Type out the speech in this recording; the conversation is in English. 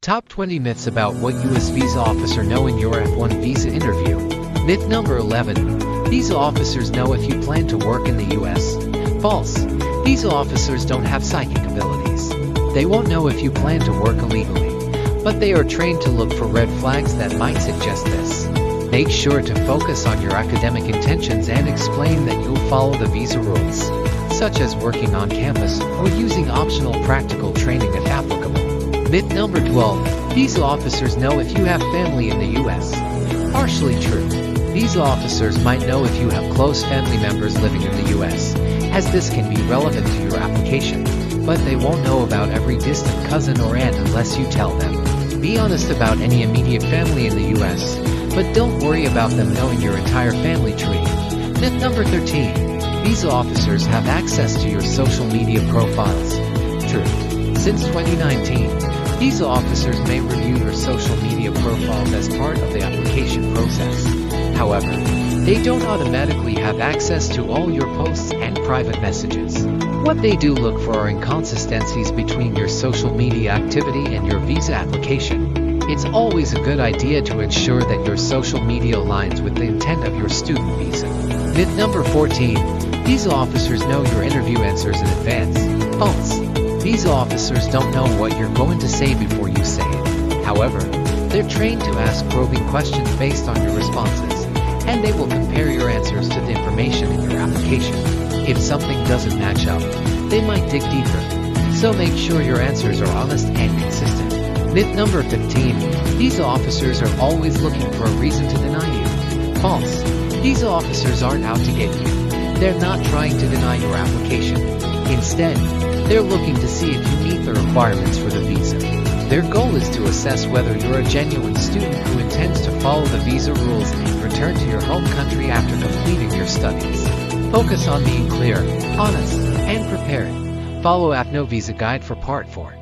Top 20 myths about what U.S. visa officer know in your F1 visa interview. Myth number 11. Visa officers know if you plan to work in the U.S. False. Visa officers don't have psychic abilities. They won't know if you plan to work illegally, but they are trained to look for red flags that might suggest this. Make sure to focus on your academic intentions and explain that you'll follow the visa rules, such as working on campus or using optional practical training if applicable. Myth number 12. Visa officers know if you have family in the U.S. Partially true. Visa officers might know if you have close family members living in the U.S., as this can be relevant to your application, but they won't know about every distant cousin or aunt unless you tell them. Be honest about any immediate family in the U.S., but don't worry about them knowing your entire family tree. Myth number 13. Visa officers have access to your social media profiles. True. Since 2019, visa officers may review your social media profiles as part of the application process. However, they don't automatically have access to all your posts and private messages. What they do look for are inconsistencies between your social media activity and your visa application. It's always a good idea to ensure that your social media aligns with the intent of your student visa. Myth number 14. Visa officers know your interview answers in advance. False. Visa officers don't know what you're going to say before you say it. However, they're trained to ask probing questions based on your responses, and they will compare your answers to the information in your application. If something doesn't match up, they might dig deeper. So make sure your answers are honest and consistent. Myth number 15. Visa officers are always looking for a reason to deny you. False. Visa officers aren't out to get you. They're not trying to deny your application. Instead, they're looking to see if you meet the requirements for the visa. Their goal is to assess whether you're a genuine student who intends to follow the visa rules and return to your home country after completing your studies. Focus on being clear, honest, and prepared. Follow AfnoVisaGuide for Part 4.